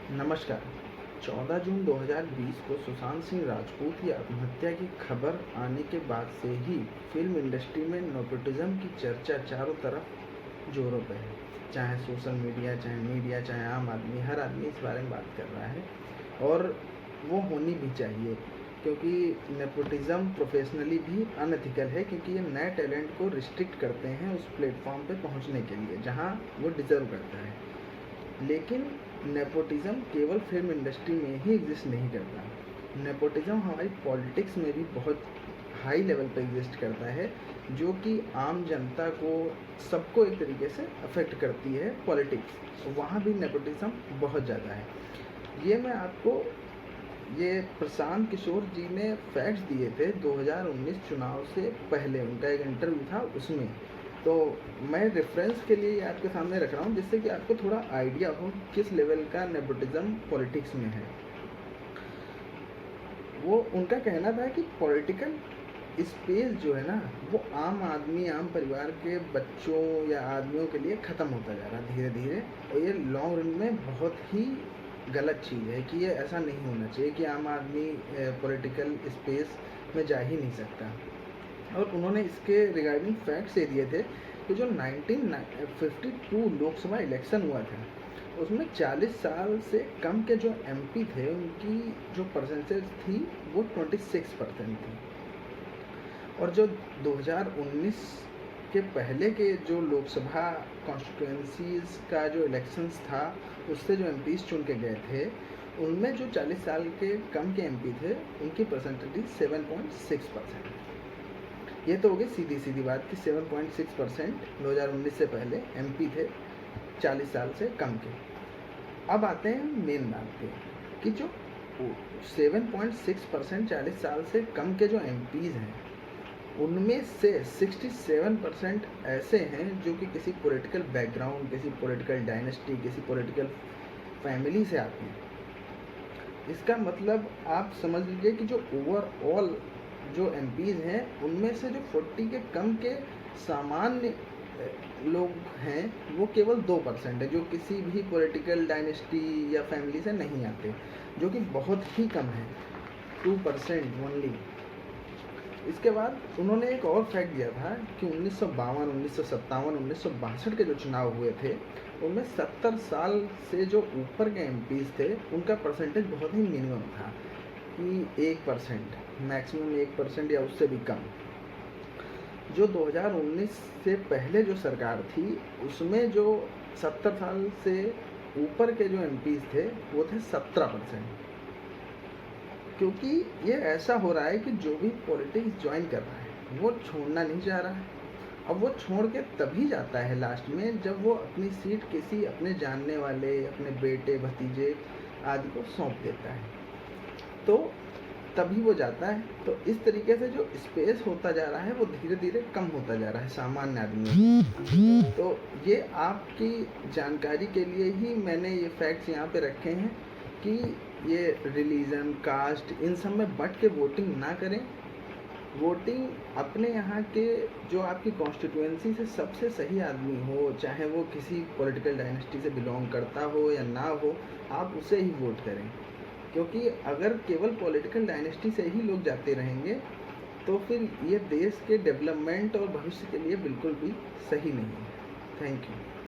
नमस्कार। 14 जून 2020 को सुशांत सिंह राजपूत की आत्महत्या की खबर आने के बाद से ही फिल्म इंडस्ट्री में नेपोटिज्म की चर्चा चारों तरफ जोरों पे है। चाहे सोशल मीडिया, चाहे आम आदमी, हर आदमी इस बारे में बात कर रहा है और वो होनी भी चाहिए, क्योंकि नेपोटिज्म प्रोफेशनली भी अनएथिकल है, क्योंकि ये नए टैलेंट को रिस्ट्रिक्ट करते हैं उस प्लेटफॉर्म पे पहुंचने के लिए जहां वो डिज़र्व करता है। लेकिन नेपोटिज़्म केवल फिल्म इंडस्ट्री में ही एग्जिस्ट नहीं करता। नेपोटिज़्म हमारी पॉलिटिक्स में भी बहुत हाई लेवल पर एग्जिस्ट करता है, जो कि आम जनता को, सबको एक तरीके से अफेक्ट करती है पॉलिटिक्स। वहाँ भी नेपोटिज़्म बहुत ज़्यादा है। ये मैं आपको, ये प्रशांत किशोर जी ने फैक्ट्स दिए थे 2019 चुनाव से पहले, उनका एक इंटरव्यू था उसमें। तो मैं रेफरेंस के लिए आपके सामने रख रहा हूँ, जिससे कि आपको थोड़ा आइडिया हो किस लेवल का नेपोटिज्म पॉलिटिक्स में है। वो उनका कहना था कि पॉलिटिकल स्पेस जो है ना, वो आम आदमी, आम परिवार के बच्चों या आदमियों के लिए ख़त्म होता जा रहा है धीरे धीरे, और ये लॉन्ग रन में बहुत ही गलत चीज़ है कि ये ऐसा नहीं होना चाहिए कि आम आदमी पॉलिटिकल स्पेस में जा ही नहीं सकता। और उन्होंने इसके रिगार्डिंग फैक्ट्स ये दिए थे कि जो 1952 लोकसभा इलेक्शन हुआ था, उसमें 40 साल से कम के जो एमपी थे, उनकी जो परसेंटेज थी वो 26% थी। और जो 2019 के पहले के जो लोकसभा कॉन्स्टिट्यूएंसीज का जो इलेक्शंस था, उससे जो एमपीज चुन के गए थे, उनमें जो 40 साल के कम के एमपी थे, उनकी परसेंटेज 7.6%। ये तो हो गई सीधी सीधी बात कि 7.6% 2019 से पहले एमपी थे 40 साल से कम के। अब आते हैं मेन बात पे कि जो 7.6% 40 साल से कम के जो एमपीज़ हैं, उनमें से 67% ऐसे हैं जो कि किसी पॉलिटिकल बैकग्राउंड, किसी पॉलिटिकल डायनेस्टी, किसी पॉलिटिकल फैमिली से आते हैं। इसका मतलब आप समझ लीजिए कि जो ओवरऑल जो एमपीज़ हैं, उनमें से जो 40 के कम के सामान्य लोग हैं, वो केवल 2% है, जो किसी भी पॉलिटिकल डायनेस्टी या फैमिली से नहीं आते, जो कि बहुत ही कम है, 2% ओनली। इसके बाद उन्होंने एक और फैक्ट दिया था कि 1952, 1957, 1962 के जो चुनाव हुए थे, उनमें 70 साल से जो ऊपर के एमपीज़ थे, उनका परसेंटेज बहुत ही मिनिमम था कि 1%, मैक्सिमम 1% या उससे भी कम। जो 2019 से पहले जो सरकार थी, उसमें जो 70 साल से ऊपर के जो एमपीज़ थे, वो थे 17%। क्योंकि ये ऐसा हो रहा है कि जो भी पॉलिटिक्स ज्वाइन कर रहा है, वो छोड़ना नहीं चाह रहा है। अब वो छोड़ के तभी जाता है लास्ट में, जब वो अपनी सीट किसी अपने जानने वाले, अपने बेटे, भतीजे आदि को सौंप देता है, तो तभी वो जाता है। तो इस तरीके से जो स्पेस होता जा रहा है, वो धीरे धीरे कम होता जा रहा है सामान्य आदमी। तो ये आपकी जानकारी के लिए ही मैंने ये फैक्ट्स यहाँ पे रखे हैं कि ये रिलीजन, कास्ट, इन सब में बट के वोटिंग ना करें। वोटिंग अपने यहाँ के, जो आपकी कॉन्स्टिट्यूएंसी से सबसे सही आदमी हो, चाहे वो किसी पॉलिटिकल डायनेस्टी से बिलोंग करता हो या ना हो, आप उसे ही वोट करें। क्योंकि अगर केवल पॉलिटिकल डायनेस्टी से ही लोग जाते रहेंगे, तो फिर ये देश के डेवलपमेंट और भविष्य के लिए बिल्कुल भी सही नहीं है। Thank you.